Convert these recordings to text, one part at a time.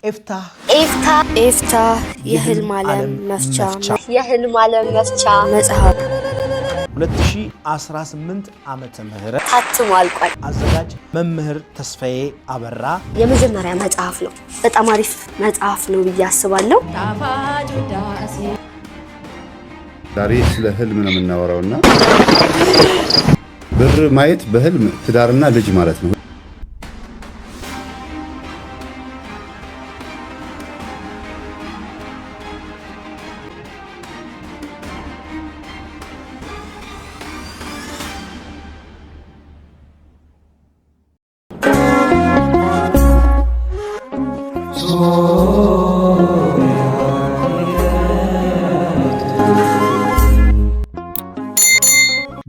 ኤፍታህ የህልም ዓለም መፍቻ መጽሐፍ 2018 ዓመተ ምህረት ታትሞ አልቋል። አዘጋጅ መምህር ተስፋዬ አበራ። የመጀመሪያ መጽሐፍ ነው። በጣም አሪፍ መጽሐፍ ነው ብዬ አስባለሁ። ዛሬ ስለ ህልም ነው የምናወራውና ብር ማየት በህልም ትዳርና ልጅ ማለት ነው።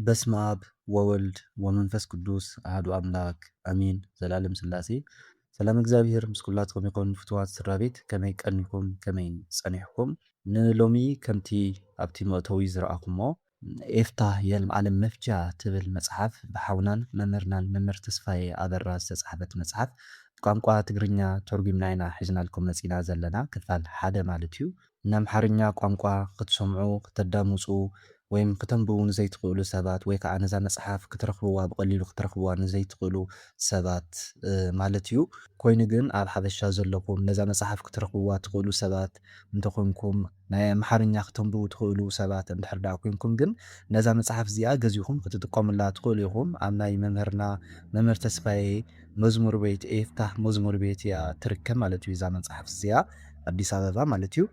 በስመ አብ ወወልድ ወመንፈስ ቅዱስ አሐዱ አምላክ አሚን ዘላለም ሥላሴ። ሰላም እግዚአብሔር ምስ ኩላትኩም ይኹን ፍትዋት ስድራ ቤት ከመይ ቀኒኩም ከመይ ጸኒሕኩም። ንሎሚ ከምቲ ኣብቲ መእተዊ ዝረኣኹሞ ኤፍታህ የህልም ዓለም መፍቻ ትብል መጽሓፍ ብሓውናን መምህርናን መምህር ተስፋዬ ኣበራ ዝተጻሕፈት መጽሓፍ ቋንቋ ትግርኛ ተርጉምና ኢና ሒዝናልኩም መጺና ዘለና ክፋል ሓደ ማለት እዩ። ንኣምሓርኛ ቋንቋ ክትሰምዑ ከተዳምፁ ወይም ከተንብቡ ንዘይትኽእሉ ሰባት ወይ ከዓ ነዛ መጽሓፍ ክትረኽብዋ ብቐሊሉ ክትረኽብዋ ንዘይትኽእሉ ሰባት ማለት እዩ። ኮይኑ ግን ኣብ ሓበሻ ዘለኩም ነዛ መጽሓፍ ክትረኽብዋ ትኽእሉ ሰባት እንተኾንኩም ናይ ኣምሓርኛ ከተንብቡ ትኽእሉ ሰባት እንድሕር ዳ ኮይንኩም ግን ነዛ መጽሓፍ እዚኣ ገዚኹም ክትጥቀሙላ ትኽእሉ ኢኹም። ኣብ ናይ መምህርና መምህር ተስፋዬ መዝሙር ቤት ኤፍታህ መዝሙር ቤት እያ ትርከብ ማለት እዩ። እዛ መጽሓፍ እዚኣ ኣዲስ ኣበባ ማለት እዩ።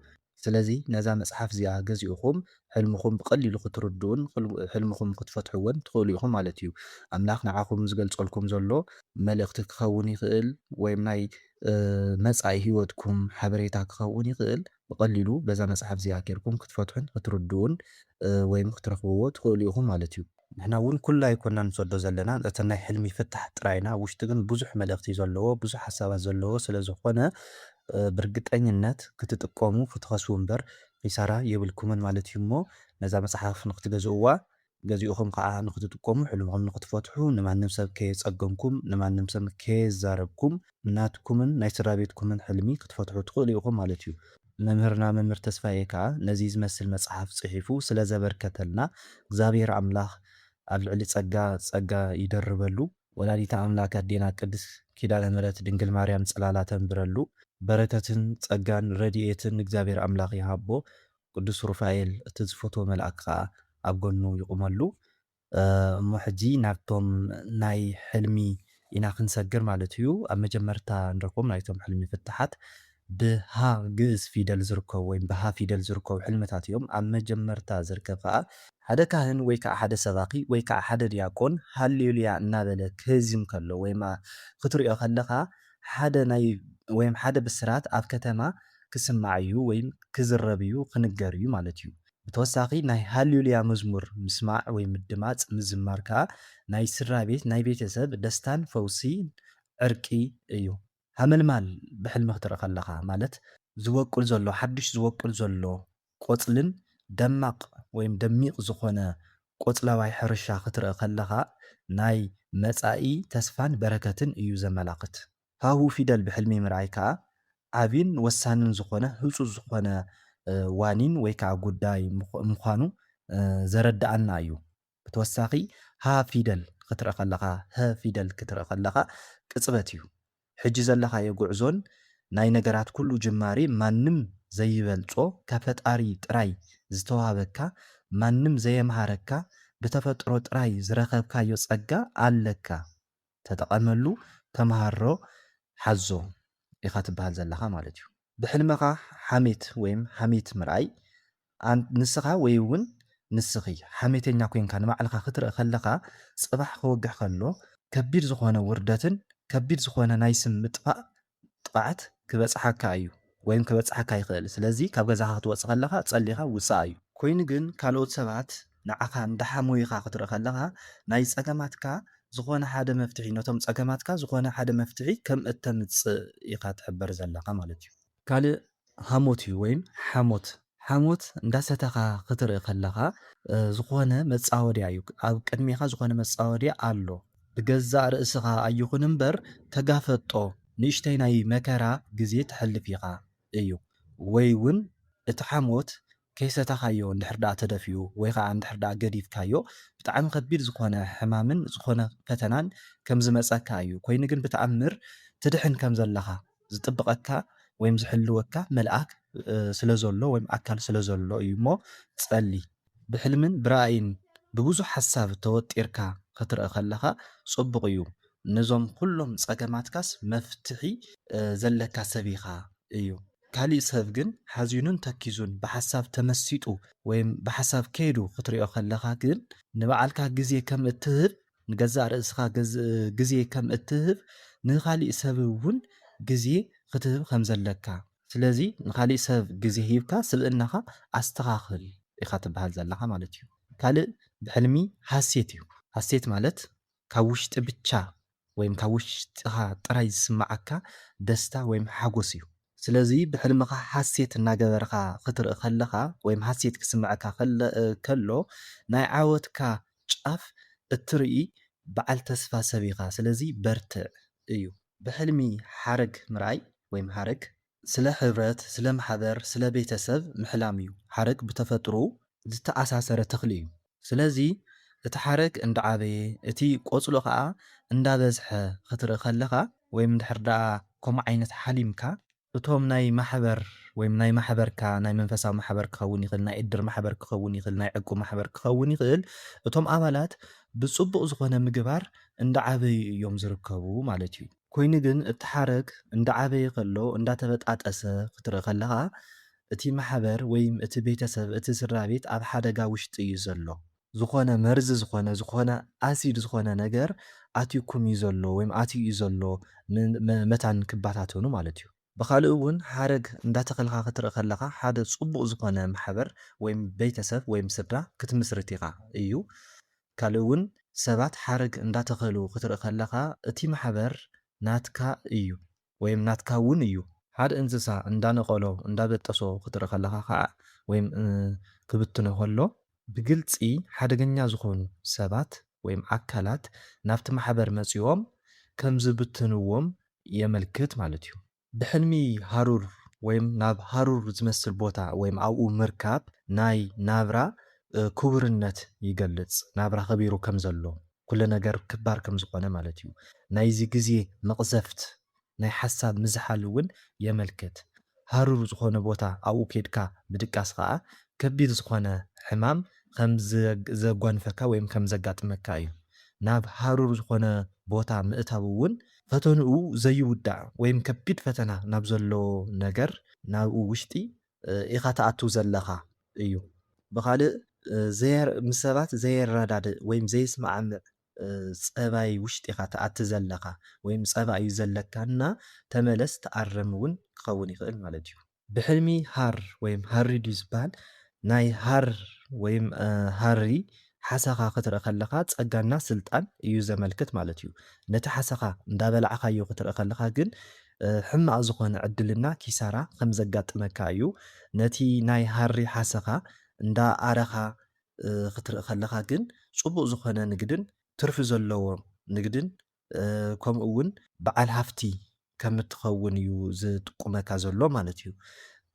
ስለዚ ነዛ መጽሓፍ እዚኣ ገዚኡኹም ሕልምኹም ብቐሊሉ ክትርድኡን ሕልምኹም ክትፈትሕውን ትኽእሉ ኢኹም ማለት እዩ። ኣምላኽ ንዓኹም ዝገልጸልኩም ዘሎ መልእኽቲ ክኸውን ይኽእል ወይም ናይ መጻኢ ህይወትኩም ሓበሬታ ክኸውን ይኽእል። ብቐሊሉ በዛ መጽሓፍ እዚኣ ጌርኩም ክትፈትሑን ክትርድኡን ወይም ክትረኽብዎ ትኽእሉ ኢኹም ማለት እዩ። ንሕና እውን ኩሉ ኣይኮንና ንሰዶ ዘለና እቲ ናይ ሕልሚ ፍታሕ ጥራይና ውሽጢ ግን ብዙሕ መልእኽቲ ዘለዎ ብዙሕ ሓሳባት ዘለዎ ስለ ዝኾነ ብርግጠኝነት ክትጥቀሙ ክትኸስቡ እምበር ኪሳራ የብልኩምን ማለት እዩ። እሞ ነዛ መጽሓፍ ንክትገዝእዋ ገዚኡኹም ከዓ ንክትጥቀሙ ሕልምኹም ንክትፈትሑ ንማንም ሰብ ከየፀገምኩም ንማንም ሰብ ከየዛረብኩም ናትኩምን ናይ ስድራ ቤትኩምን ሕልሚ ክትፈትሑ ትኽእሉ ኢኹም ማለት እዩ። መምህርና መምህር ተስፋዬ ከዓ ነዚ ዝመስል መጽሓፍ ጽሒፉ ስለ ዘበርከተልና እግዚአብሔር ኣምላኽ ኣብ ልዕሊ ጸጋ ይደርበሉ። ወላዲተ ኣምላክ ኣዴና ቅድስት ኪዳነ ምሕረት ድንግል ማርያም ጽላላ ተንብረሉ። በረከትን ጸጋን ረድኤትን እግዚአብሔር ኣምላኽ ይሃቦ። ቅዱስ ሩፋኤል እቲ ዝፈትዎ መልኣክ ከዓ ኣብ ጎኑ ይቁመሉ። እሞ ሕጂ ናብቶም ናይ ሕልሚ ኢና ክንሰግር ማለት እዩ። ኣብ መጀመርታ ንረክቦም ናይቶም ሕልሚ ፍትሓት ብሃ ግእዝ ፊደል ዝርከቡ ወይም ብሃ ፊደል ዝርከቡ ሕልምታት እዮም። ኣብ መጀመርታ ዝርከብ ከዓ ሓደ ካህን ወይ ከዓ ሓደ ሰባኺ ወይ ከዓ ሓደ ዲያቆን ሃሌሉያ እናበለ ክህዝም ከሎ ወይም ክትሪኦ ከለኻ ሓደ ናይ ወይም ሓደ ብስራት ኣብ ከተማ ክስማዕ እዩ ወይም ክዝረብ እዩ ክንገር እዩ ማለት እዩ። ብተወሳኺ ናይ ሃሌሉያ መዝሙር ምስማዕ ወይ ምድማፅ ምዝማር ከዓ ናይ ስድራ ቤት ናይ ቤተሰብ ደስታን ፈውሲ ዕርቂ እዩ። ሃመልማል ብሕልሚ ክትርኢ ከለኻ ማለት ዝወቁል ዘሎ ሓድሽ ዝወቁል ዘሎ ቆፅልን ደማቕ ወይም ደሚቕ ዝኾነ ቆፅለዋይ ሕርሻ ክትርኢ ከለኻ ናይ መጻኢ ተስፋን በረከትን እዩ ዘመላኽት። ሃሁ ፊደል ብሕልሚ ምርኣይ ከዓ ዓብይን ወሳንን ዝኾነ ህፁፅ ዝኾነ ዋኒን ወይ ከዓ ጉዳይ ምዃኑ ዘረዳኣና እዩ። ብተወሳኺ ሃ ፊደል ክትርኢ ከለኻ ህ ፊደል ክትርኢ ከለኻ ቅፅበት እዩ። ሕጂ ዘለኻዮ ጉዕዞን ናይ ነገራት ኩሉ ጅማሬ ማንም ዘይበልጾ ካብ ፈጣሪ ጥራይ ዝተዋሃበካ ማንም ዘየምሃረካ ብተፈጥሮ ጥራይ ዝረኸብካዮ ጸጋ ኣለካ። ተጠቐመሉ፣ ተምሃሮ፣ ሓዞ ኢኻ ትበሃል ዘለኻ ማለት እዩ። ብሕልምኻ ሓሜት ወይም ሓሜት ምርኣይ ንስኻ ወይ እውን ንስኺ ሓሜተኛ ኮንካ ንባዕልኻ ክትርኢ ከለኻ ጽባሕ ክወግሕ ከሎ ከቢድ ዝኾነ ውርደትን ከቢድ ዝኾነ ናይ ስም ምጥፋእ ጥቃዓት ክበጽሓካ እዩ ወይም ክበጽሓካ ይኽእል። ስለዚ ካብ ገዛኻ ክትወፅእ ከለኻ ጸሊኻ ውፃእ እዩ። ኮይኑ ግን ካልኦት ሰባት ንዓኻ እንዳሓሞይኻ ክትርኢ ከለኻ ናይ ጸገማትካ ዝኾነ ሓደ መፍትሒ ነቶም ጸገማትካ ዝኾነ ሓደ መፍትሒ ከም እተምጽእ ኢኻ ትሕበር ዘለኻ ማለት እዩ። ካልእ ሃሞት እዩ ወይም ሓሞት እንዳሰተኻ ክትርኢ ከለኻ ዝኾነ መጻወድያ እዩ። ኣብ ቅድሚኻ ዝኾነ መጻወድያ ኣሎ። ብገዛእ ርእስኻ ኣይኹን እምበር ተጋፈጦ ንእሽተይ ናይ መከራ ግዜ ትሕልፍ ኢኻ እዩ ወይ እውን እቲ ሓሞት ከይሰተኻዮ እንድሕር ዳኣ ተደፊኡ ወይ ከዓ እንድሕር ዳኣ ገዲፍካዮ ብጣዕሚ ከቢድ ዝኾነ ሕማምን ዝኾነ ፈተናን ከም ዝመፀካ እዩ ኮይኑ ግን ብተኣምር ትድሕን ከም ዘለኻ ዝጥብቐካ ወይም ዝሕልወካ መልኣክ ስለ ዘሎ ወይም ኣካል ስለ ዘሎ እዩ እሞ ጸሊ ብሕልምን ብራእይን ብብዙሕ ሓሳብ ተወጢርካ ክትርኢ ከለኻ ጽቡቕ እዩ ነዞም ኩሎም ፀገማትካስ መፍትሒ ዘለካ ሰብ ኢኻ እዩ ካሊእ ሰብ ግን ሓዚኑን ተኪዙን ብሓሳብ ተመሲጡ ወይም ብሓሳብ ከይዱ ክትሪኦ ከለኻ ግን ንባዕልካ ግዜ ከም እትህብ ንገዛእ ርእስኻ ግዜ ከም እትህብ ንኻሊእ ሰብ እውን ግዜ ክትህብ ከም ዘለካ ስለዚ ንኻሊእ ሰብ ግዜ ሂብካ ስብእናኻ ኣስተኻኽል ኢኻ ትበሃል ዘለኻ ማለት እዩ ካልእ ብሕልሚ ሓሴት እዩ ሓሴት ማለት ካብ ውሽጢ ብቻ ወይም ካብ ውሽጢኻ ጥራይ ዝስማዓካ ደስታ ወይም ሓጎስ እዩ ስለዚ ብሕልምኻ ሓሴት እናገበርካ ክትርኢ ከለኻ ወይም ሓሴት ክስምዓካ ከሎ ናይ ዓወትካ ጫፍ እትርኢ በዓል ተስፋ ሰብ ኢኻ ስለዚ በርትዕ እዩ ብሕልሚ ሓረግ ምርኣይ ወይም ሓረግ ስለ ሕብረት ስለ ማሕበር ስለ ቤተሰብ ምሕላም እዩ ሓረግ ብተፈጥሮ ዝተኣሳሰረ ተኽሊ እዩ ስለዚ እቲ ሓረግ እንዳዓበየ እቲ ቆፅሎ ከዓ እንዳበዝሐ ክትርኢ ከለኻ ወይም እንድሕር ዳኣ ከምኡ ዓይነት ሓሊምካ እቶም ናይ ማሕበር ወይም ናይ ማሕበርካ ናይ መንፈሳዊ ማሕበር ክኸውን ይኽእል ናይ ዕድር ማሕበር ክኸውን ይኽእል ናይ ዕቁብ ማሕበር ክኸውን ይኽእል እቶም ኣባላት ብፅቡቕ ዝኾነ ምግባር እንዳዓበዩ እዮም ዝርከቡ ማለት እዩ ኮይኑ ግን እቲ ሓረግ እንዳዓበየ ከሎ እንዳተበጣጠሰ ክትርኢ ከለኻ እቲ ማሕበር ወይም እቲ ቤተሰብ እቲ ስድራ ቤት ኣብ ሓደጋ ውሽጢ እዩ ዘሎ ዝኾነ መርዚ ዝኾነ ኣሲድ ዝኾነ ነገር ኣትዩኩም እዩ ዘሎ ወይም ኣትዩ እዩ ዘሎ መታን ክባታተኑ ማለት እዩ ብኻልእ እውን ሓረግ እንዳተኸልካ ክትርኢ ከለኻ ሓደ ፅቡቕ ዝኾነ ማሕበር ወይም ቤተሰብ ወይም ስድራ ክትምስርት ኢኻ እዩ ካልእ እውን ሰባት ሓረግ እንዳተኸሉ ክትርኢ ከለኻ እቲ ማሕበር ናትካ እዩ ወይም ናትካ እውን እዩ ሓደ እንስሳ እንዳነቐሎ እንዳበጠሶ ክትርኢ ከለኻ ከዓ ወይም ክብትኖ ከሎ ብግልፂ ሓደገኛ ዝኾኑ ሰባት ወይም ኣካላት ናብቲ ማሕበር መፂኦም ከም ዝብትንዎም የመልክት ማለት እዩ ብሕልሚ ሃሩር ወይም ናብ ሃሩር ዝመስል ቦታ ወይም ኣብኡ ምርካብ ናይ ናብራ ክቡርነት ይገልጽ ናብራ ከቢሩ ከም ዘሎ ኩሉ ነገር ክባር ከም ዝኾነ ማለት እዩ ናይዚ ግዜ መቕዘፍት ናይ ሓሳብ ምዝሓል እውን የመልክት ሃሩር ዝኾነ ቦታ ኣብኡ ከድካ ብድቃስ ከዓ ከቢድ ዝኾነ ሕማም ከም ዘጓንፈካ ወይም ከም ዘጋጥመካ እዩ ናብ ሃሩር ዝኾነ ቦታ ምእታው እውን ፈተንኡ ዘይውዳእ ወይም ከቢድ ፈተና ናብ ዘሎ ነገር ናብኡ ውሽጢ ኢኻ ተኣትው ዘለኻ እዩ ብኻልእ ምስ ሰባት ዘየረዳድእ ወይም ዘይስማዓምዕ ፀባይ ውሽጢ ኢኻ ተኣቲ ዘለኻ ወይም ፀባ እዩ ዘለካና ተመለስ ተኣርም እውን ክኸውን ይኽእል ማለት እዩ ብሕልሚ ሃር ወይም ሃሪ ድዩ ዝበሃል ናይ ሃር ወይም ሃሪ ሓሰኻ ክትርኢ ከለኻ ፀጋና ስልጣን እዩ ዘመልክት ማለት እዩ ነቲ ሓሰኻ እንዳበላዕኻዮ ክትርኢ ከለኻ ግን ሕማቕ ዝኾነ ዕድልና ኪሳራ ከም ዘጋጥመካ እዩ ነቲ ናይ ሃሪ ሓሰኻ እንዳኣረኻ ክትርኢ ከለኻ ግን ፅቡቕ ዝኾነ ንግድን ትርፊ ዘለዎ ንግድን ከምኡ እውን በዓል ሃፍቲ ከም እትኸውን እዩ ዝጥቁመካ ዘሎ ማለት እዩ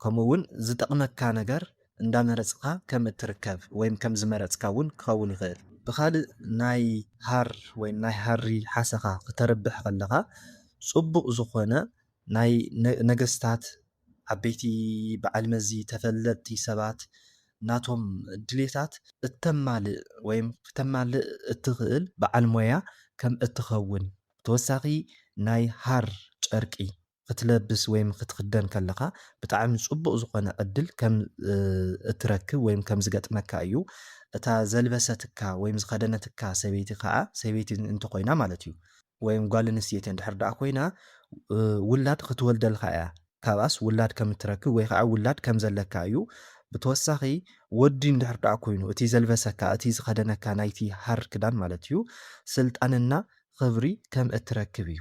ከምኡ እውን ዝጠቕመካ ነገር እንዳመረፅካ ከም እትርከብ ወይም ከም ዝመረፅካ እውን ክኸውን ይኽእል ብኻልእ ናይ ሃር ወይም ናይ ሃሪ ሓሰኻ ክተርብሕ ከለኻ ፅቡቕ ዝኾነ ናይ ነገስታት ዓበይቲ በዓል መዚ ተፈለጥቲ ሰባት ናቶም ድሌታት እተማልእ ወይም ክተማልእ እትኽእል በዓል ሞያ ከም እትኸውን ተወሳኺ ናይ ሃር ጨርቂ ክትለብስ ወይም ክትክደን ከለኻ ብጣዕሚ ፅቡቕ ዝኾነ ዕድል ከም እትረክብ ወይም ከም ዝገጥመካ እዩ እታ ዘልበሰትካ ወይም ዝኸደነትካ ሰበይቲ ከዓ ሰበይቲ እንተኮይና ማለት እዩ ወይም ጓል ኣንስተይቲ እንድሕር ዳኣ ኮይና ውላድ ክትወልደልካ እያ ካብኣስ ውላድ ከም እትረክብ ወይ ከዓ ውላድ ከም ዘለካ እዩ ብተወሳኺ ወዲ እንድሕር ዳኣ ኮይኑ እቲ ዘልበሰካ እቲ ዝኸደነካ ናይቲ ሃር ክዳን ማለት እዩ ስልጣንና ክብሪ ከም እትረክብ እዩ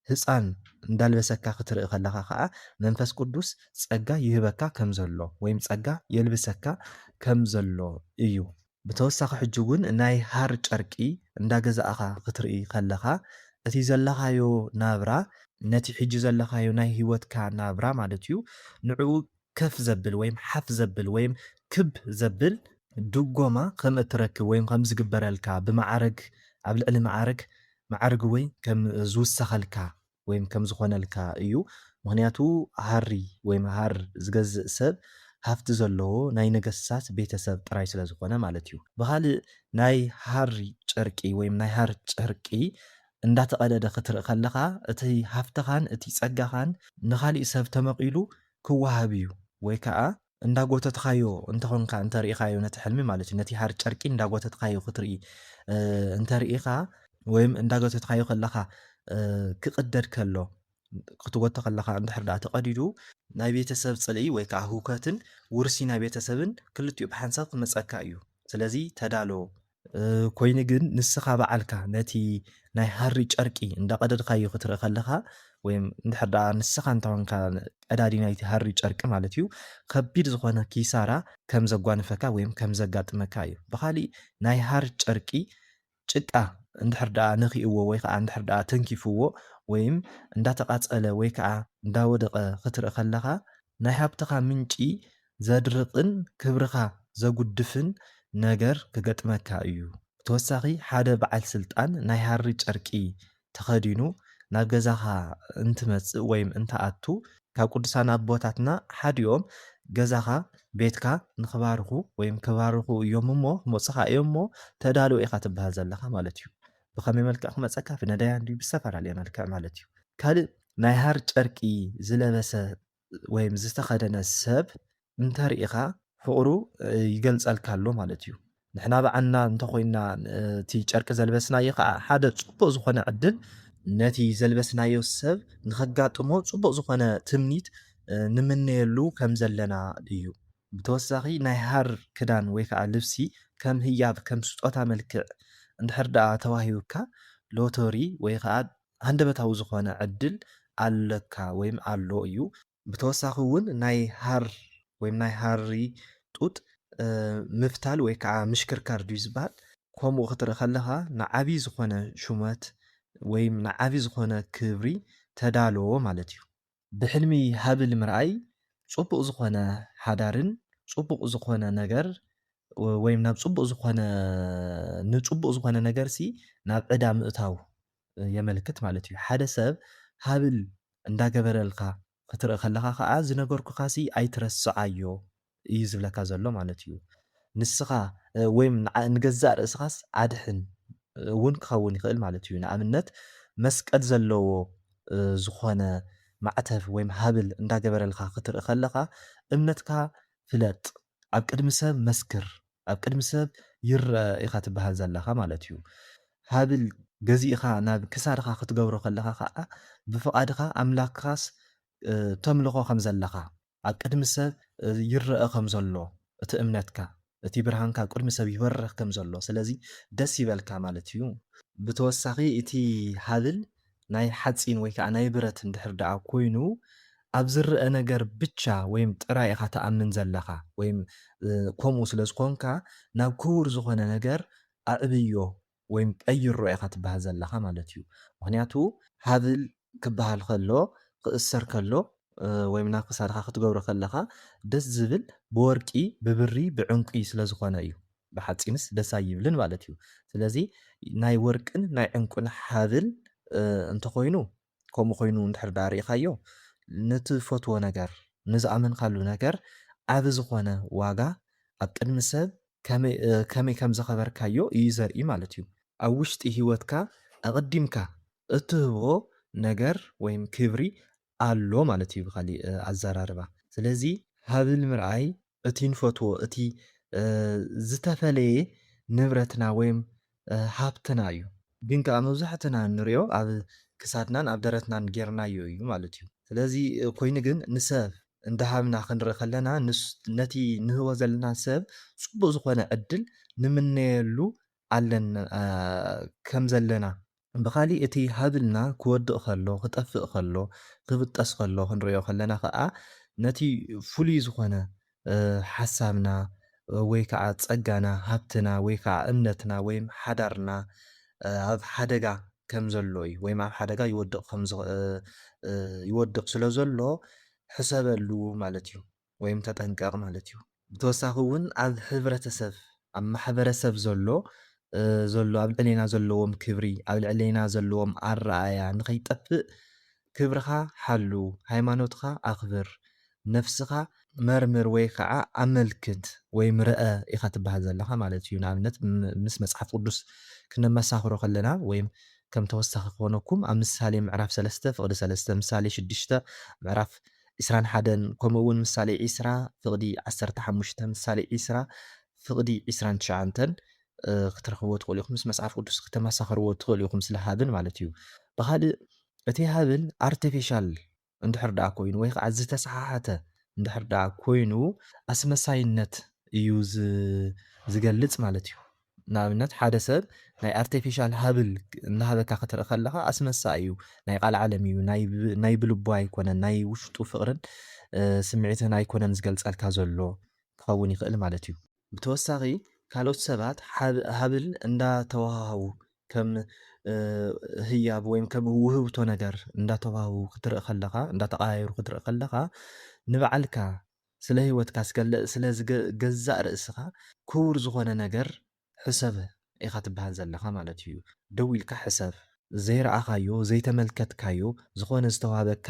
ህፃን እንዳልበሰካ ክትርኢ ከለኻ ከዓ መንፈስ ቅዱስ ፀጋ ይህበካ ከም ዘሎ ወይም ፀጋ የልብሰካ ከም ዘሎ እዩ ብተወሳኺ ሕጂ እውን ናይ ሃር ጨርቂ እንዳገዛእኻ ክትርኢ ከለኻ እቲ ዘለኻዮ ናብራ ነቲ ሕጂ ዘለኻዮ ናይ ሂወትካ ናብራ ማለት እዩ ንዕኡ ከፍ ዘብል ወይም ሓፍ ዘብል ወይም ክብ ዘብል ድጎማ ከም እትረክብ ወይም ከም ዝግበረልካ ብማዕረግ ኣብ ልዕሊ ማዕረግ ወይ ከም ዝውሰኸልካ ወይም ከም ዝኾነልካ እዩ። ምክንያቱ ሃሪ ወይም ሃር ዝገዝእ ሰብ ሃፍቲ ዘለዎ ናይ ነገስታት ቤተሰብ ጥራይ ስለ ዝኾነ ማለት እዩ። ብኻልእ ናይ ሃሪ ጨርቂ ወይም ናይ ሃር ጨርቂ እንዳተቐደደ ክትርኢ ከለኻ እቲ ሃፍትኻን እቲ ፀጋኻን ንኻሊእ ሰብ ተመቂሉ ክወሃብ እዩ ወይ ከዓ እንዳጎተትካዮ እንተኾንካ እንተሪኢኻዮ ነቲ ሕልሚ ማለት እዩ ነቲ ሃር ጨርቂ እንዳጎተትካዮ ክትርኢ እንተሪኢኻ ወይም እንዳጎተትካዮ ከለኻ ክቕደድ ከሎ ክትጎቶ ከለኻ እንድሕር ዳኣ ተቐዲዱ ናይ ቤተሰብ ፅልኢ ወይ ከዓ ህውከትን ውርሲ ናይ ቤተሰብን ክልቲኡ ብሓንሳብ ክመፀካ እዩ። ስለዚ ተዳሎ ኮይኑ ግን ንስኻ በዓልካ ነቲ ናይ ሃሪ ጨርቂ እንዳቀደድካዮ ክትርኢ ከለኻ ወይም እንድሕር ዳኣ ንስኻ እንተኾንካ ቀዳዲ ናይቲ ሃሪ ጨርቂ ማለት እዩ ከቢድ ዝኾነ ኪሳራ ከም ዘጓንፈካ ወይም ከም ዘጋጥመካ እዩ። ብኻሊእ ናይ ሃር ጨርቂ ጭቃ እንድሕር ዳኣ ነኺእዎ ወይ ከዓ እንድሕር ዳኣ ተንኪፍዎ ወይም እንዳተቃፀለ ወይ ከዓ እንዳወደቐ ክትርኢ ከለኻ ናይ ሃብትኻ ምንጪ ዘድርቕን ክብርኻ ዘጉድፍን ነገር ክገጥመካ እዩ። ብተወሳኺ ሓደ በዓል ስልጣን ናይ ሃሪ ጨርቂ ተኸዲኑ ናብ ገዛኻ እንትመፅእ ወይም እንተኣቱ ካብ ቅዱሳን ኣቦታትና ሓዲኦም ገዛኻ ቤትካ ንክባርኹ ወይም ክባርኹ እዮም እሞ ክመፁኻ እዮም እሞ ተዳልው ኢኻ ትበሃል ዘለኻ ማለት እዩ። ብኸመይ መልክዕ ክመፀካ ብነዳያን ድዩ ብዝተፈላለየ መልክዕ ማለት እዩ። ካልእ ናይ ሃር ጨርቂ ዝለበሰ ወይም ዝተኸደነ ሰብ እንተሪኢኻ ፍቕሩ ይገልፀልካ ኣሎ ማለት እዩ። ንሕና በዓልና እንተኮይንና እቲ ጨርቂ ዘልበስናዮ ከዓ ሓደ ፅቡቅ ዝኾነ ዕድል ነቲ ዘልበስናዮ ሰብ ንኸጋጥሞ ፅቡቅ ዝኾነ ትምኒት ንምነየሉ ከም ዘለና እዩ። ብተወሳኺ ናይ ሃር ክዳን ወይ ከዓ ልብሲ ከም ህያብ ከም ስጦታ መልክዕ እንድሕር ዳኣ ተዋሂብካ ሎተሪ ወይ ከዓ ሃንደበታዊ ዝኾነ ዕድል ኣለካ ወይም ኣሎ እዩ። ብተወሳኺ እውን ናይ ሃር ወይም ናይ ሃሪ ጡጥ ምፍታል ወይ ከዓ ምሽክርካር ድዩ ዝበሃል ከምኡ ክትርኢ ከለኻ ንዓብይ ዝኾነ ሹመት ወይም ንዓብይ ዝኾነ ክብሪ ተዳለዎ ማለት እዩ። ብሕልሚ ሃብል ምርኣይ ፅቡቅ ዝኾነ ሓዳርን ፅቡቅ ዝኾነ ነገር ወይም ናብ ፅቡቅ ዝኾነ ንፅቡቅ ዝኾነ ነገርሲ ናብ ዕዳ ምእታው የመልክት ማለት እዩ። ሓደ ሰብ ሃብል እንዳገበረልካ ክትርኢ ከለኻ ከዓ ዝነበርኩኻሲ ኣይትረስዓዮ እዩ ዝብለካ ዘሎ ማለት እዩ። ንስኻ ወይም ንገዛእ ርእስኻስ ዓድሕን እውን ክኸውን ይኽእል ማለት እዩ። ንኣብነት መስቀል ዘለዎ ዝኾነ ማዕተብ ወይም ሃብል እንዳገበረልካ ክትርኢ ከለኻ እምነትካ ፍለጥ፣ ኣብ ቅድሚ ሰብ መስክር፣ ኣብ ቅድሚ ሰብ ይርአ ኢኻ ትበሃል ዘለኻ ማለት እዩ። ሃብል ገዚእኻ ናብ ክሳድኻ ክትገብሮ ከለኻ ከዓ ብፍቓድኻ ኣምላክኻስ ተምልኾ ከም ዘለኻ ኣብ ቅድሚ ሰብ ይርአ ከም ዘሎ እቲ እምነትካ እቲ ብርሃንካ ኣብ ቅድሚ ሰብ ይበርህ ከም ዘሎ ስለዚ ደስ ይበልካ ማለት እዩ። ብተወሳኺ እቲ ሃብል ናይ ሓፂን ወይ ከዓ ናይ ብረት እንድሕር ዳኣ ኮይኑ ኣብ ዝርአ ነገር ብቻ ወይም ጥራይ ኢኻ ተኣምን ዘለኻ ወይም ከምኡ ስለ ዝኮንካ ናብ ክቡር ዝኾነ ነገር ኣዕብዮ ወይም ቀይሮ ኢኻ ትበሃል ዘለኻ ማለት እዩ። ምክንያቱ ሃብል ክበሃል ከሎ ክእሰር ከሎ ወይም ናብ ክሳድካ ክትገብሮ ከለኻ ደስ ዝብል ብወርቂ ብብሪ ብዕንቂ ስለ ዝኾነ እዩ። ብሓፂንስ ደስ ኣይብልን ማለት እዩ። ስለዚ ናይ ወርቅን ናይ ዕንቁን ሃብል እንተኮይኑ ከምኡ ኮይኑ እንድሕር ዳኣ ሪኢኻዮ ንትፈትዎ ነገር ንዝኣመንካሉ ነገር ዓብ ዝኾነ ዋጋ ኣብ ቅድሚ ሰብ ከመይ ከም ዘኸበርካዮ እዩ ዘርኢ ማለት እዩ። ኣብ ውሽጢ ሂወትካ ኣቐዲምካ እትህቦ ነገር ወይም ክብሪ ኣሎ ማለት እዩ ብኻሊእ ኣዘራርባ። ስለዚ ሃብል ምርኣይ እቲ ንፈትዎ እቲ ዝተፈለየ ንብረትና ወይም ሃብትና እዩ። ግን ከዓ መብዛሕትና ንሪኦ ኣብ ክሳድናን ኣብ ደረትናን ጌርናዮ እዩ ማለት እዩ። ስለዚ ኮይኑ ግን ንሰብ እንዳሃብና ክንርኢ ከለና ነቲ ንህቦ ዘለና ሰብ ፅቡቅ ዝኾነ ዕድል ንምነየሉ ኣለና ከም ዘለና። ብኻሊእ እቲ ሃብልና ክወድቕ ከሎ ክጠፍእ ከሎ ክብጠስ ከሎ ክንሪኦ ከለና ከዓ ነቲ ፍሉይ ዝኾነ ሓሳብና ወይ ከዓ ፀጋና ሃብትና ወይ ከዓ እምነትና ወይም ሓዳርና ኣብ ሓደጋ ከም ዘሎ እዩ ወይ ኣብ ሓደጋ ይወድቕ ስለ ዘሎ ሕሰበሉ ማለት እዩ ወይም ተጠንቀቕ ማለት እዩ ብተወሳኺ እውን ኣብ ሕብረተሰብ ኣብ ማሕበረሰብ ዘሎ ኣብ ልዕሌና ዘለዎም ክብሪ ኣብ ልዕሌና ዘለዎም ኣረኣእያ ንኸይጠፍእ ክብርኻ ሓሉ ሃይማኖትካ ኣኽብር ነፍስኻ መርምር ወይ ከዓ ኣመልክት ወይ ምርአ ኢኻ ትበሃል ዘለኻ ማለት እዩ ንኣብነት ምስ መፅሓፍ ቅዱስ ክነመሳኽሮ ከለና ወይም ከም ተወሳኺ ክኾነኩም ኣብ ምሳሌ ምዕራፍ 3 ፍቕዲ 3 ምሳሌ 6 ምዕራፍ 21 ከምኡ እውን ምሳሌ 20 ፍቕዲ 15 ምሳሌ 20 ፍቕዲ 29 ክትረኽብዎ ትኽእሉ ኢኹም ምስ መፅሓፍ ቅዱስ ክተመሳኽርዎ ትኽእሉ ኢኹም ስለ ሃብል ማለት እዩ ብኻልእ እቲ ሃብል ኣርቲፊሻል እንድሕር ደኣ ኮይኑ ወይ ከዓ ዝተሰሓሓተ እንድሕር ደኣ ኮይኑ ኣስመሳይነት እዩ ዝገልጽ ማለት እዩ ንኣብነት ሓደ ሰብ ናይ ኣርቲፊሻል ሃብል እናሃበካ ክትርኢ ከለኻ ኣስመሳይ እዩ ናይ ቃል ዓለም እዩ ናይ ብልቦ ኣይኮነን ናይ ውሽጡ ፍቕርን ስምዒትን ኣይኮነን ዝገልጸልካ ዘሎ ክኸውን ይኽእል ማለት እዩ ብተወሳኺ ካልኦት ሰባት ሃብል እንዳተዋሃቡ ከም ህያብ ወይም ከም ውህብቶ ነገር እንዳተዋሃቡ ክትርኢ ከለኻ እንዳተቀያየሩ ክትርኢ ከለኻ ንባዕልካ ስለ ህይወትካ ስለ ገዛእ ርእስኻ ክቡር ዝኾነ ነገር ሕሰብ ኢኻ ትበሃል ዘለኻ ማለት እዩ ደው ኢልካ ሕሰብ ዘይረኣኻዮ ዘይተመልከትካዮ ዝኾነ ዝተዋሃበካ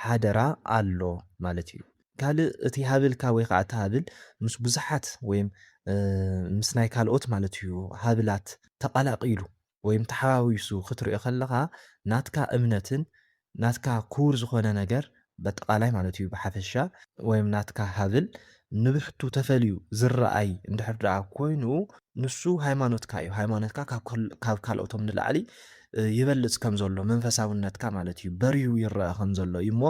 ሓደራ ኣሎ ማለት እዩ ካልእ እቲ ሃብልካ ወይ ከዓ እቲ ሃብል ምስ ብዙሓት ወይም ምስ ናይ ካልኦት ማለት እዩ ሃብላት ተቐላቂሉ ወይም ተሓዋዊሱ ክትሪኦ ከለኻ ናትካ እምነትን ናትካ ክቡር ዝኾነ ነገር በጠቃላይ ማለት እዩ ብሓፈሻ ወይም ናትካ ሃብል ንብሕቱ ተፈልዩ ዝረኣይ እንድሕር ደኣ ኮይኑ ንሱ ሃይማኖትካ እዩ ሃይማኖትካ ካብ ካልኦቶም ንላዕሊ ይበልፅ ከም ዘሎ መንፈሳውነትካ ማለት እዩ በሪሁ ይረአ ከም ዘሎ እዩ እሞ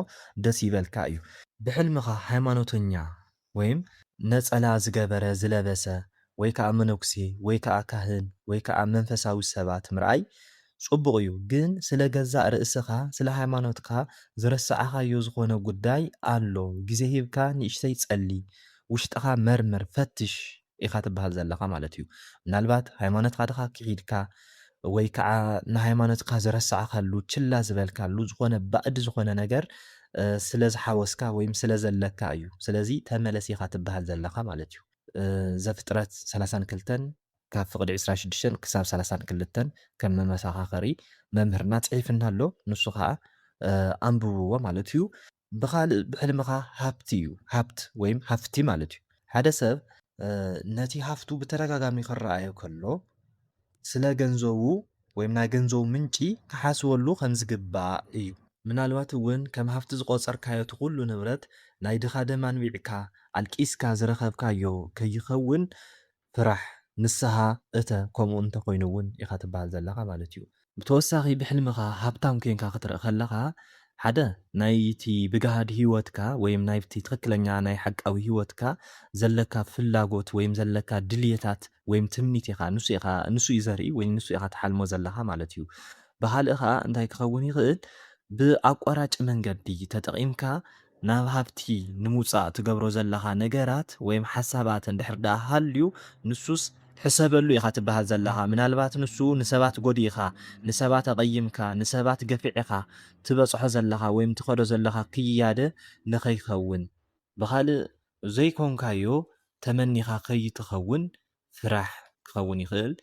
ደስ ይበልካ እዩ ብሕልምኻ ሃይማኖተኛ ወይም ነፀላ ዝገበረ ዝለበሰ ወይ ከዓ መነኩሴ ወይ ከዓ ካህን ወይ ከዓ መንፈሳዊ ሰባት ምርኣይ ጽቡቕ እዩ ግን ስለ ገዛእ ርእስኻ ስለ ሃይማኖትካ ዝረስዓኻዮ ዝኾነ ጉዳይ ኣሎ ግዜ ሂብካ ንእሽተይ ጸሊ ውሽጥኻ መርምር ፈትሽ ኢኻ ትበሃል ዘለኻ ማለት እዩ ምናልባት ሃይማኖትካ ድኻ ክሒድካ ወይ ከዓ ንሃይማኖትካ ዝረስዓኻሉ ችላ ዝበልካሉ ዝኾነ ባእዲ ዝኾነ ነገር ስለ ዝሓወስካ ወይም ስለ ዘለካ እዩ ስለዚ ተመለስ ኢኻ ትበሃል ዘለኻ ማለት እዩ ዘፍጥረት 32 ካብ ፍቕዲ 26 ክሳብ 32 ከም መመሳኻኸሪ መምህርና ጽሒፍና ኣሎ ንሱ ከዓ ኣንብብዎ ማለት እዩ ብኻልእ ብሕልምኻ ሃብቲ እዩ ሃብት ወይም ሃፍቲ ማለት እዩ ሓደ ሰብ ነቲ ሃፍቱ ብተደጋጋሚ ክረኣዮ ከሎ ስለ ገንዘቡ ወይም ናይ ገንዘቡ ምንጪ ክሓስበሉ ከም ዝግባእ እዩ ምናልባት እውን ከም ሃፍቲ ዝቆፀርካዮ እቲ ኩሉ ንብረት ናይ ድኻ ደማ ንቢዕካ ኣልቂስካ ዝረኸብካዮ ከይኸውን ፍራሕ ንስሓ እተ ከምኡ እንተኮይኑ እውን ኢኻ ትበሃል ዘለኻ ማለት እዩ ብተወሳኺ ብሕልምኻ ሃብታም ኮንካ ክትርኢ ከለኻ ሓደ ናይቲ ብገሃድ ህይወትካ ወይም ናይቲ ትክክለኛ ናይ ሓቃዊ ህይወትካ ዘለካ ፍላጎት ወይም ዘለካ ድልየታት ወይም ትምኒት ኢኻ ንሱ እዩ ዘርኢ ወይ ንሱ ኢኻ ትሓልሞ ዘለኻ ማለት እዩ ብኻልእ ከዓ እንታይ ክኸውን ይኽእል ብኣቋራጭ መንገዲ ተጠቒምካ ናብ ሃብቲ ንምውፃእ ትገብሮ ዘለኻ ነገራት ወይም ሓሳባት እንድሕር ደኣ ሃልዩ ንሱስ ሕሰበሉ ኢኻ ትበሃል ዘለኻ ምናልባት ንሱ ንሰባት ጎዲኻ ንሰባት ኣቐይምካ ንሰባት ገፊዕኻ ትበፅሖ ዘለኻ ወይም ትኸዶ ዘለኻ ክያደ ንኸይኸውን ብኻልእ ዘይኮንካዮ ተመኒኻ ከይትኸውን ፍራሕ ክኸውን ይኽእል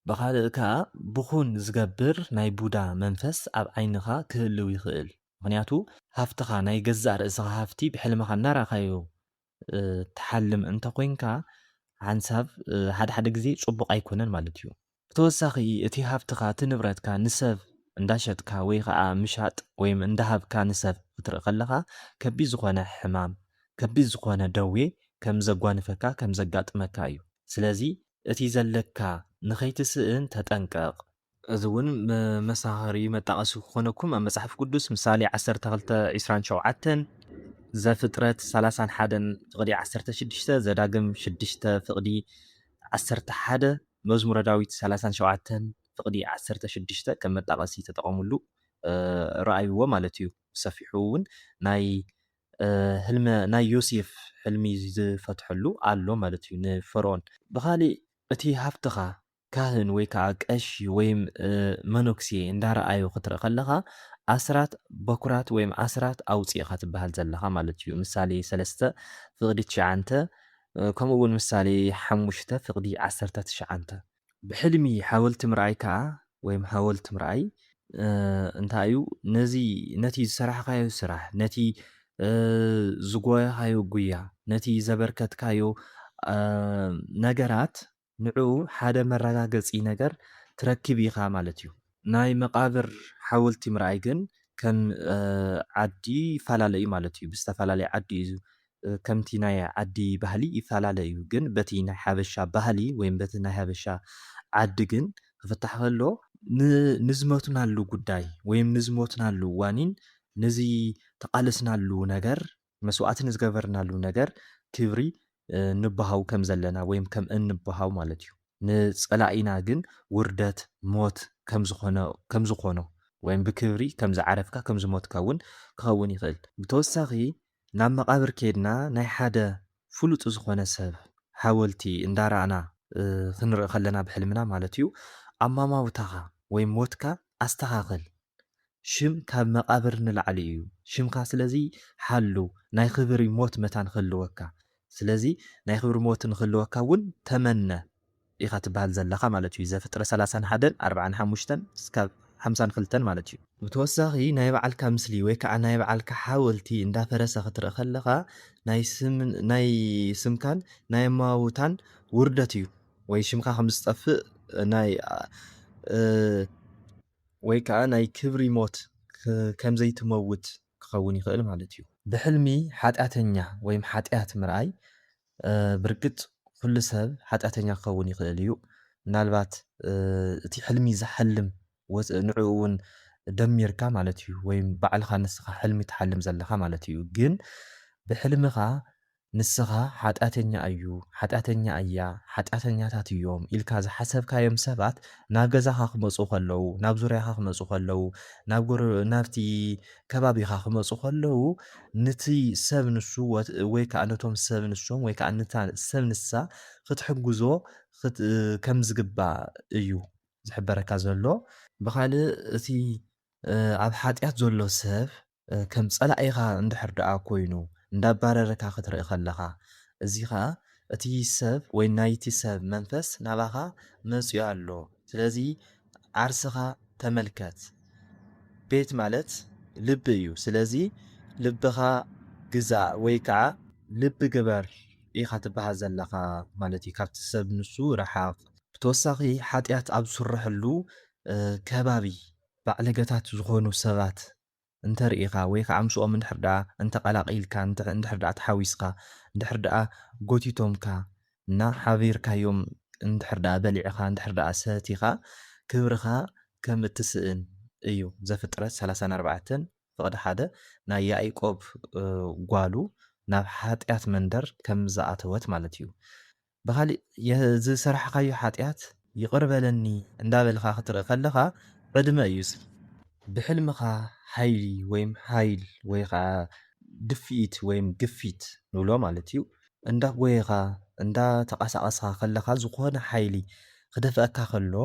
ብኻልእ ከዓ ብኹን ዝገብር ናይ ቡዳ መንፈስ ኣብ ዓይንኻ ክህልው ይኽእል ምክንያቱ ሃፍትኻ ናይ ገዛእ ርእስኻ ሃፍቲ ብሕልምኻ እናረኣኻዮ ተሓልም እንተኮይንካ ሓንሳብ ሓደ ግዜ ጽቡቕ ኣይኮነን ማለት እዩ ብተወሳኺ እቲ ሃፍትኻ እቲ ንብረትካ ንሰብ እንዳሸጥካ ወይ ከዓ ምሻጥ ወይም እንዳሃብካ ንሰብ ክትርኢ ከለኻ ከቢድ ዝኾነ ሕማም ከቢድ ዝኾነ ደዌ ከም ዘጓንፈካ ከም ዘጋጥመካ እዩ ስለዚ እቲ ዘለካ ንኸይትስእን ተጠንቀቕ እዚ እውን መሳኸሪ መጣቐሲ ክኾነኩም ኣብ መጽሓፍ ቅዱስ ምሳሌ 12:27 ዘፍጥረት 31 ፍቕዲ 16 ዘዳግም 6 ፍቕዲ 11 መዝሙረ ዳዊት 37 ፍቕዲ 16 ከም መጣቐሲ ተጠቐሙሉ ረኣይዎ ማለት እዩ ሰፊሑ እውን ናይ ዮሴፍ ሕልሚ ዝፈትሐሉ ኣሎ ማለት እዩ ንፈርዖን ብኻሊእ እቲ ሃፍትኻ ካህን ወይ ከዓ ቀሺ ወይም መነኩሴ እንዳረኣዮ ክትርኢ ከለኻ ኣስራት በኩራት ወይም ኣስራት ኣውፂእኻ ትበሃል ዘለኻ ማለት እዩ። ምሳሌ 3 ፍቕዲ 9 ከምኡ እውን ምሳሌ 5 ፍቕዲ 19 ብሕልሚ ሓወልቲ ምርኣይ ከዓ ወይም ሓወልቲ ምርኣይ እንታይ እዩ ነቲ ዝሰራሕካዮ ስራሕ ነቲ ዝጎያኻዮ ጉያ ነቲ ዘበርከትካዮ ነገራት ንዕኡ ሓደ መረጋገፂ ነገር ትረክብ ኢኻ ማለት እዩ። ናይ መቃብር ሓወልቲ ምርኣይ ግን ከም ዓዲ ይፈላለ እዩ ማለት እዩ። ብዝተፈላለየ ዓዲ እዩ ከምቲ ናይ ዓዲ ባህሊ ይፈላለ እዩ። ግን በቲ ናይ ሓበሻ ባህሊ ወይም በቲ ናይ ሓበሻ ዓዲ ግን ክፍታሕ ከሎ ንዝሞትናሉ ጉዳይ ወይም ንዝሞትናሉ ዋኒን ነዚ ተቃለስናሉ ነገር መስዋዕቲ ንዝገበርናሉ ነገር ክብሪ ንበሃው ከም ዘለና ወይም ከም እንበሃው ማለት እዩ። ንፀላኢና ግን ውርደት ሞት ከም ዝኾኖ ወይም ብክብሪ ከም ዝዓረፍካ ከም ዝሞትካ እውን ክኸውን ይኽእል። ብተወሳኺ ናብ መቃብር ከድና ናይ ሓደ ፍሉጥ ዝኾነ ሰብ ሓወልቲ እንዳረኣና ክንርኢ ከለና ብሕልምና ማለት እዩ ኣማማውታኻ ወይም ሞትካ ኣስተኻኽል። ሽም ካብ መቃብር ንላዕሊ እዩ። ሽምካ ስለዚ ሓሉ ናይ ክብሪ ሞት መታ ንክህልወካ ስለዚ ናይ ክብሪ ሞት ንክህልወካ እውን ተመነ ኢኻ ትበሃል ዘለኻ ማለት እዩ። ዘፍጥረት 31 45 እስካብ 52 ማለት እዩ። ብተወሳኺ ናይ በዓልካ ምስሊ ወይ ከዓ ናይ በዓልካ ሓወልቲ እንዳፈረሰ ክትርኢ ከለኻ ናይ ስምካን ናይ ኣማውታን ውርደት እዩ ወይ ሽምካ ከም ዝጠፍእ ወይ ከዓ ናይ ክብሪ ሞት ከም ዘይትመውት ክኸውን ይኽእል ማለት እዩ። ብሕልሚ ሓጢአተኛ ወይም ሓጢአት ምርኣይ ብርግጥ ኩሉ ሰብ ሓጢአተኛ ክኸውን ይኽእል እዩ። ምናልባት እቲ ሕልሚ ዝሓልም ንዕኡ እውን ደሚርካ ማለት እዩ ወይም ባዕልኻ ንስኻ ሕልሚ ትሓልም ዘለኻ ማለት እዩ። ግን ብሕልምኻ ንስኻ ሓጢአተኛ እዩ ሓጢአተኛ እያ ሓጢአተኛታት እዮም ኢልካ ዝሓሰብካዮም ሰባት ናብ ገዛኻ ክመፁ ከለዉ ናብ ዙርያኻ ክመፁ ከለዉ ናብቲ ከባቢኻ ክመፁ ከለዉ ነቲ ሰብ ንሱ ወይ ከዓ ነቶም ሰብ ንሶም ወይ ከዓ ነታ ሰብ ንሳ ክትሕግዞ ከም ዝግባእ እዩ ዝሕበረካ ዘሎ። ብካልእ እቲ ኣብ ሓጢአት ዘሎ ሰብ ከም ፀላኢኻ እንድሕር ደኣ ኮይኑ እንዳባረረካ ክትርኢ ከለኻ እዚ ከዓ እቲ ሰብ ወይ ናይቲ ሰብ መንፈስ ናባኻ መፅኡ ኣሎ። ስለዚ ዓርስኻ ተመልከት። ቤት ማለት ልቢ እዩ። ስለዚ ልብኻ ግዛእ ወይ ከዓ ልቢ ግበር ኢኻ ትበሃል ዘለኻ ማለት እዩ። ካብቲ ሰብ ንሱ ረሓቕ። ብተወሳኺ ሓጢአት ኣብ ዝስረሐሉ ከባቢ ባዕለገታት ዝኾኑ ሰባት እንተርኢኻ ወይ ከዓ ምስኦም እንድሕር ደኣ እንተቀላቂልካ እንድሕር ደኣ ተሓዊስካ እንድሕር ደኣ ጎቲቶምካ እና ሓቢርካዮም እንድሕር ደኣ በሊዕኻ እንድሕር ደኣ ሰቲኻ ክብርኻ ከም እትስእን እዩ። ዘፍጥረት 34 ፍቕዲ 1 ናይ ያዕቆብ ጓሉ ናብ ሓጢአት መንደር ከም ዝኣተወት ማለት እዩ። ብካሊእ ዝሰራሕካዮ ሓጢአት ይቅር በለኒ እንዳበልካ ክትርኢ ከለኻ ዕድመ እዩ። ብሕልምኻ ሓይሊ ወይም ሓይል ወይ ከዓ ድፊኢት ወይም ግፊት ንብሎ ማለት እዩ እንዳጎየኻ እንዳተቃሳቀስካ ከለኻ ዝኾነ ሓይሊ ክደፍአካ ከሎ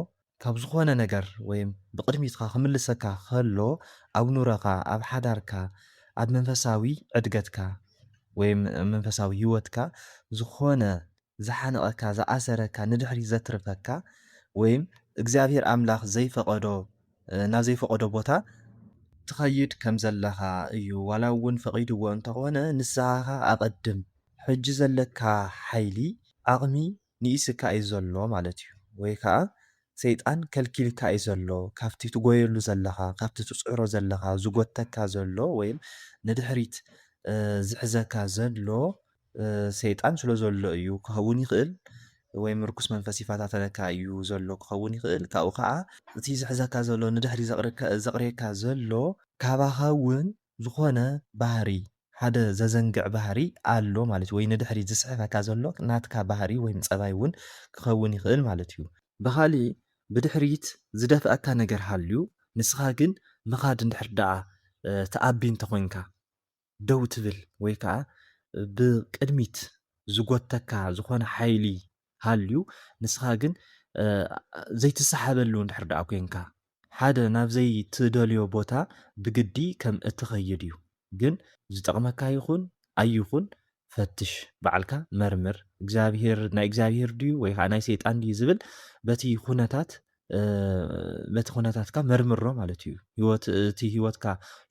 ካብ ዝኾነ ነገር ወይም ብቅድሚትካ ክምልሰካ ከሎ ኣብ ኑረኻ ኣብ ሓዳርካ ኣብ መንፈሳዊ ዕድገትካ ወይም መንፈሳዊ ሂወትካ ዝኾነ ዝሓነቐካ ዝኣሰረካ ንድሕሪ ዘትርፈካ ወይም እግዚኣብሔር ኣምላኽ ዘይፈቐዶ ናብ ዘይፈቐዶ ቦታ ትኸይድ ከም ዘለኻ እዩ። ዋላ እውን ፈቒድዎ እንተኾነ ንስኻኻ ኣቐድም ሕጂ ዘለካ ሓይሊ ዓቕሚ ንኢስካ እዩ ዘሎ ማለት እዩ። ወይ ከዓ ሰይጣን ከልኪልካ እዩ ዘሎ ካብቲ ትጎየሉ ዘለኻ ካብቲ ትፅዕሮ ዘለኻ ዝጎተካ ዘሎ ወይም ንድሕሪት ዝሕዘካ ዘሎ ሰይጣን ስለ ዘሎ እዩ ክኸውን ይኽእል። ወይም ርኩስ መንፈስ ይፈታተነካ እዩ ዘሎ ክኸውን ይኽእል። ካብኡ ከዓ እቲ ዝሕዘካ ዘሎ ንድሕሪ ዘቕርየካ ዘሎ ካባኻ እውን ዝኾነ ባህሪ ሓደ ዘዘንግዕ ባህሪ ኣሎ ማለት እዩ። ወይ ንድሕሪ ዝስሕበካ ዘሎ ናትካ ባህሪ ወይም ፀባይ እውን ክኸውን ይኽእል ማለት እዩ። ብካሊእ ብድሕሪት ዝደፍአካ ነገር ሃልዩ ንስኻ ግን ምኻድ እንድሕር ደኣ ተኣቢ እንተኮይንካ ደው ትብል ወይ ከዓ ብቅድሚት ዝጎተካ ዝኾነ ሓይሊ ሃልዩ ንስኻ ግን ዘይትሰሓበሉ እንድሕር ደኣ ኮንካ ሓደ ናብ ዘይትደልዮ ቦታ ብግዲ ከም እትኸይድ እዩ ግን ዝጠቕመካ ይኹን ኣይኹን ፈትሽ ባዕልካ መርምር እግዚኣብሔር ናይ እግዚኣብሔር ድዩ ወይ ከዓ ናይ ሰይጣን ድዩ ዝብል በቲ ኩነታትካ መርምሮ ማለት እዩ እቲ ሂወትካ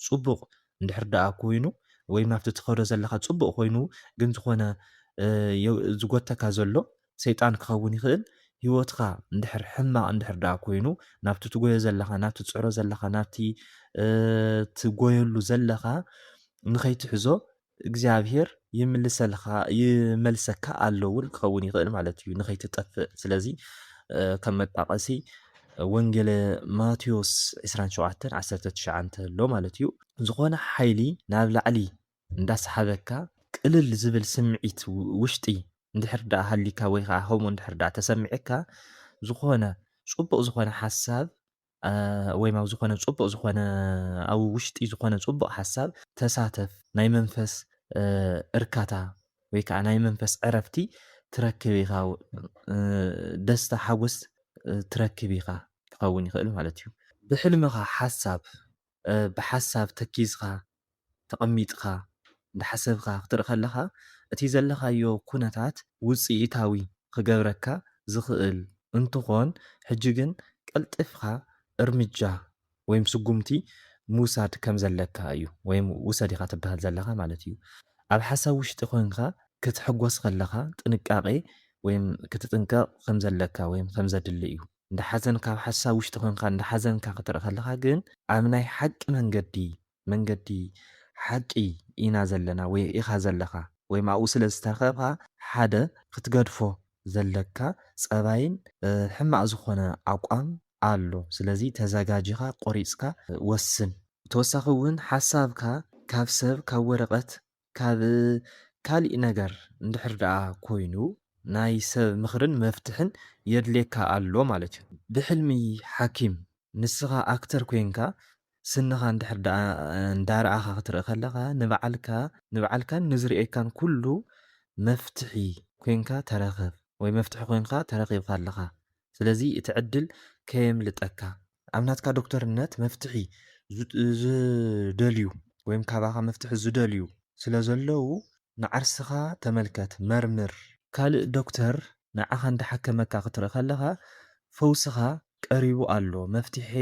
ፅቡቕ እንድሕር ደኣ ኮይኑ ወይ ናብቲ ትኸዶ ዘለካ ፅቡቕ ኮይኑ ግን ዝኾነ ዝጎተካ ዘሎ ሰይጣን ክኸውን ይኽእል ሂወትካ እንድሕር ሕማቕ እንድሕር ደኣ ኮይኑ ናብቲ ትጎዮ ዘለካ ናብቲ ትፅዕሮ ዘለካ ናብቲ ትጎየሉ ዘለካ ንኸይትሕዞ እግዚኣብሔር ይመልሰካ ኣሎ እውን ክኸውን ይኽእል ማለት እዩ ንኸይትጠፍእ ስለዚ ከም መጣቐሲ ወንጌል ማቴዎስ 27:19 ኣሎ ማለት እዩ ዝኾነ ሓይሊ ናብ ላዕሊ እንዳሰሓበካ ቅልል ዝብል ስምዒት ውሽጢ እንድሕር ደኣ ሃሊካ ወይ ከዓ ከምኡ እንድሕር ደኣ ተሰሚዕካ ዝኾነ ፅቡቕ ዝኾነ ሓሳብ ወይ ኣብ ዝኾነ ፅቡቕ ዝኾነ ኣብ ውሽጢ ዝኾነ ፅቡቕ ሓሳብ ተሳተፍ ናይ መንፈስ እርካታ ወይ ከዓ ናይ መንፈስ ዕረፍቲ ትረክብ ኢኻ ደስታ ሓጎስ ትረክብ ኢኻ ክኸውን ይኽእል ማለት እዩ ብሕልምኻ ብሓሳብ ተኪዝካ ተቐሚጥካ እንዳሓሰብካ ክትርኢ ከለካ እቲ ዘለኻዮ ኩነታት ውፅኢታዊ ክገብረካ ዝኽእል እንትኾን ሕጂ ግን ቀልጢፍካ እርምጃ ወይም ስጉምቲ ምውሳድ ከም ዘለካ እዩ ወይም ውሰድ ኢኻ ትበሃል ዘለካ ማለት እዩ ኣብ ሓሳብ ውሽጢ ኮንካ ክትሕጎስ ከለካ ጥንቃቄ ወይም ክትጥንቀቕ ከም ዘለካ ወይም ከም ዘድሊ እዩ እንዳሓዘንካ ኣብ ሓሳብ ውሽጢ ኮንካ እንዳሓዘንካ ክትርኢ ከለካ ግን ኣብ ናይ ሓቂ መንገዲ ሓቂ ኢና ዘለና ወይ ኢኻ ዘለካ ወይም ኣብኡ ስለ ዝተረኸብካ ሓደ ክትገድፎ ዘለካ ፀባይን ሕማቕ ዝኾነ ኣቋም ኣሎ ስለዚ ተዘጋጂኻ ቆሪፅካ ወስን ተወሳኺ እውን ሓሳብካ ካብ ሰብ ካብ ወረቐት ካብ ካሊእ ነገር እንድሕር ደኣ ኮይኑ ናይ ሰብ ምኽርን መፍትሕን የድልየካ ኣሎ ማለት እዩ ብሕልሚ ሓኪም ንስኻ ኣክተር ኮንካ ስንኻ እንድሕር ደኣ እንዳረኣኻ ክትርኢ ከለካ ንባዕልካን ንዝርአካን ኩሉ መፍትሒ ኮንካ ተረኸብ ወይ መፍትሒ ኮንካ ተረኺብካ ኣለኻ ስለዚ እቲ ዕድል ከየምልጠካ ኣብ ናትካ ዶክተርነት መፍትሒ ዝደልዩ ወይም ካባኻ መፍትሒ ዝደልዩ ስለ ዘለዉ ንዓርስኻ ተመልከት መርምር ካልእ ዶክተር ንዓኻ እንዳሓከመካ ክትርኢ ከለካ ፈውስኻ ቀሪቡ ኣሎ መፍትሒ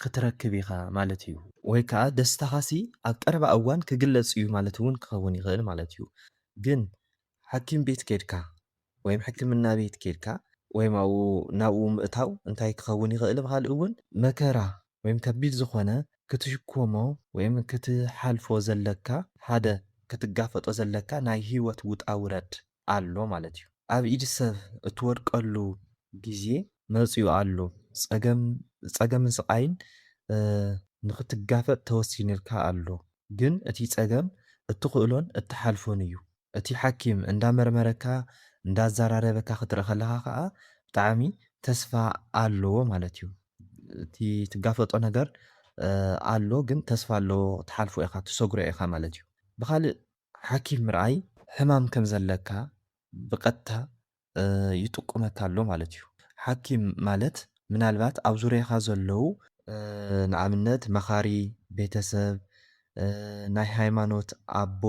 ክትረክብ ኢኻ ማለት እዩ ወይ ከዓ ደስታኻሲ ኣብ ቀረባ እዋን ክግለፅ እዩ ማለት እውን ክኸውን ይኽእል ማለት እዩ ግን ሓኪም ቤት ከድካ ወይም ሕክምና ቤት ከድካ ወይም ናብኡ ምእታው እንታይ ክኸውን ይኽእል ብካልእ እውን መከራ ወይም ከቢድ ዝኾነ ክትሽኮሞ ወይም ክትሓልፎ ዘለካ ሓደ ክትጋፈጦ ዘለካ ናይ ሂወት ውጣ ውረድ ኣሎ ማለት እዩ ኣብ ኢድ ሰብ እትወድቀሉ ግዜ መፅኡ ኣሎ ፀገምን ስቃይን ንክትጋፈጥ ተወሲኑልካ ኣሎ ግን እቲ ፀገም እትኽእሎን እትሓልፎን እዩ እቲ ሓኪም እንዳመርመረካ እንዳዘራረበካ ክትርኢ ከለካ ከዓ ብጣዕሚ ተስፋ ኣለዎ ማለት እዩ እቲ ትጋፈጦ ነገር ኣሎ ግን ተስፋ ኣለዎ ትሓልፎ ኢኻ ትሰጉሮ ኢኻ ማለት እዩ ብካልእ ሓኪም ምርኣይ ሕማም ከም ዘለካ ብቐጥታ ይጥቁመካ ኣሎ ማለት እዩ ሓኪም ማለት ምናልባት ኣብ ዙርያኻ ዘለው ንኣብነት መኻሪ ቤተሰብ ናይ ሃይማኖት ኣቦ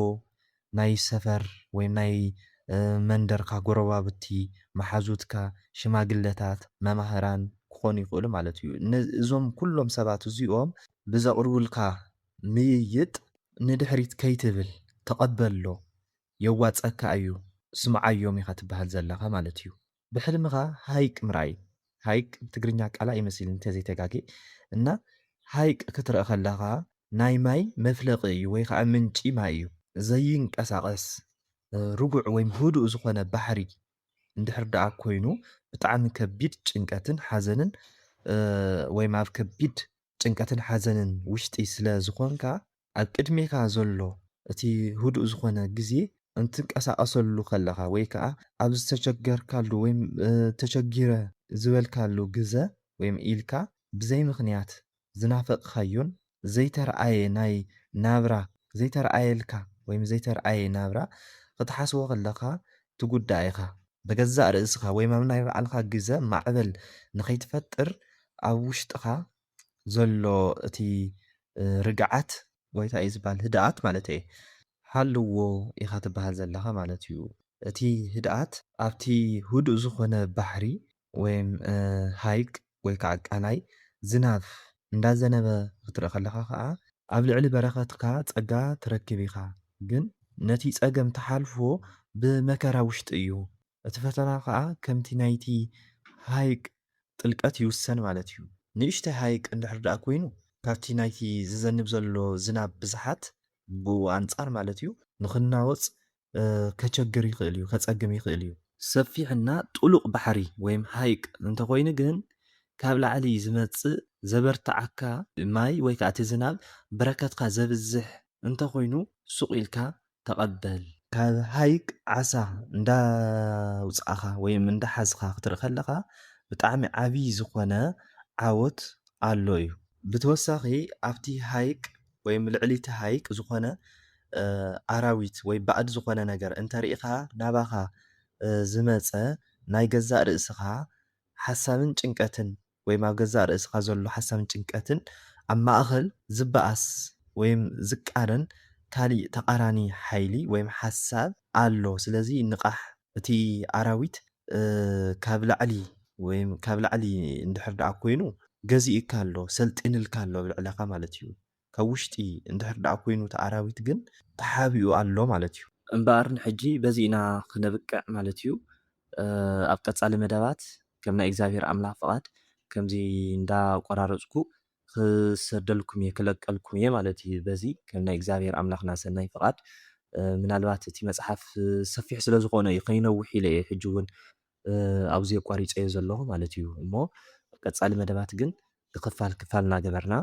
ናይ ሰፈር ወይ ናይ መንደርካ ጎረባብቲ መሓዙትካ ሽማግለታት መማህራን ክኾኑ ይኽእሉ ማለት እዩ እዞም ኩሎም ሰባት እዚኦም ብዘቕርቡልካ ምይይጥ ንድሕሪት ከይትብል ተቐበሎ የዋፀካ እዩ ስምዓዮም ኢኻ ትበሃል ዘለኻ ማለት እዩ ብሕልምኻ ሃይቅ ምርኣይ ሃይቅ ትግርኛ ቃል ይመስል እንተዘይተጋጊ እና ሃይቅ ክትርኢ ከለኻ ናይ ማይ መፍለቂ እዩ ወይ ከዓ ምንጪ ማይ እዩ ዘይንቀሳቐስ ርጉዕ ወይ ህዱእ ዝኾነ ባሕሪ እንድሕር ደኣ ኮይኑ ብጣዕሚ ከቢድ ጭንቀትን ሓዘንን ወይ ኣብ ከቢድ ጭንቀትን ሓዘንን ውሽጢ ስለ ዝኾንካ ኣብ ቅድሜካ ዘሎ እቲ ህዱእ ዝኾነ ግዜ እንትንቀሳቐሰሉ ከለኻ ወይ ከዓ ኣብ ዝተቸገርካሉ ወይ ተቸጊረ ዝበልካሉ ግዜ ወይም ኢልካ ብዘይ ምኽንያት ዝናፈቕካዮን ዘይተረኣየ ናይ ናብራ ዘይተረኣየልካ ወይም ዘይተረኣየ ናብራ ክትሓስቦ ከለካ ትጉዳእ ኢኻ በገዛእ ርእስኻ ወይ ኣብ ናይ ባዕልኻ ግዘ ማዕበል ንኸይትፈጥር ኣብ ውሽጥኻ ዘሎ እቲ ርግዓት ጎይታ እዩ ዝበሃል ህድኣት ማለት እየ ሃልዎ ኢኻ ትበሃል ዘለኻ ማለት እዩ። እቲ ህድኣት ኣብቲ ህዱእ ዝኾነ ባሕሪ ወይም ሃይቅ ወይ ከዓ ቃላይ ዝናብ እንዳዘነበ ክትርኢ ከለኻ ከዓ ኣብ ልዕሊ በረኸትካ ፀጋ ትረክብ ኢኻ። ግን ነቲ ፀገም ተሓልፎ ብመከራ ውሽጢ እዩ። እቲ ፈተና ከዓ ከምቲ ናይቲ ሃይቅ ጥልቀት ይውሰን ማለት እዩ። ንእሽተይ ሃይቅ እንድሕር ደኣ ኮይኑ ካብቲ ናይቲ ዝዘንብ ዘሎ ዝናብ ብዙሓት ብኡ ኣንጻር ማለት እዩ ንኽናወፅ ከቸግር ይኽእል እዩ ከፀግም ይኽእል እዩ። ሰፊሕና ጥሉቕ ባሕሪ ወይም ሃይቅ እንተኮይኑ ግን ካብ ላዕሊ ዝመፅእ ዘበርትዓካ ማይ ወይ ከዓ እቲ ዝናብ በረከትካ ዘብዝሕ እንተኮይኑ ሱቕ ኢልካ ተቐበል። ካብ ሃይቅ ዓሳ እንዳውፃእኻ ወይም እንዳሓዝካ ክትርኢ ከለኻ ብጣዕሚ ዓብይ ዝኾነ ዓወት ኣሎ እዩ። ብተወሳኺ ኣብቲ ሃይቅ ወይም ልዕሊ እቲ ሃይቅ ዝኾነ ኣራዊት ወይ ባእድ ዝኾነ ነገር እንተሪኢኻ ናባኻ ዝመፀ ናይ ገዛእ ርእስኻ ሓሳብን ጭንቀትን ወይም ኣብ ገዛእ ርእስኻ ዘሎ ሓሳብን ጭንቀትን ኣብ ማእኸል ዝበኣስ ወይም ዝቃረን ካሊእ ተቃራኒ ሓይሊ ወይም ሓሳብ ኣሎ። ስለዚ ንቓሕ እቲ ኣራዊት ካብ ላዕሊ ወይም ካብ ላዕሊ እንድሕር ደኣ ኮይኑ ገዚእካ ኣሎ ሰልጢንልካ ኣሎ ኣብ ልዕለኻ ማለት እዩ። ካብ ውሽጢ እንድሕር ደኣ ኮይኑ እቲ ኣራዊት ግን ተሓቢኡ ኣሎ ማለት እዩ። እምበር ንሕጂ በዚ ኢና ክነብቅዕ ማለት እዩ። ኣብ ቀጻሊ መደባት ከም ናይ እግዚኣብሔር ኣምላኽ ፍቓድ ከምዚ እንዳቆራረፅኩ ክሰደልኩም እየ ክለቀልኩም እየ ማለት እዩ። በዚ ከም ናይ እግዚኣብሔር ኣምላኽና ሰናይ ፍቓድ ምናልባት እቲ መፅሓፍ ሰፊሕ ስለ ዝኾነ እዩ ከይነውሕ ኢለ እየ ሕጂ እውን ኣብዚ ኣቋሪፀዮ ዘለኹ ማለት እዩ። እሞ ቀጻሊ መደባት ግን ክፋል ክፋል እናገበርና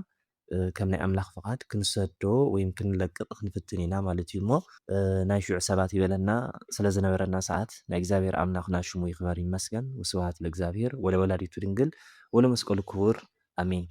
ከም ናይ ኣምላኽ ፍቓድ ክንሰዶ ወይም ክንለቅቕ ክንፍትን ኢና ማለት እዩ። እሞ ናይ ሽዑ ሰባት ይበለና ስለ ዝነበረና ሰዓት ናይ እግዚኣብሔር ኣምላኽና ሽሙ ይኽበር ይመስገን። ወስብሃት ለእግዚኣብሔር ወለወላዲቱ ድንግል ወለመስቀሉ ክቡር ኣሜን።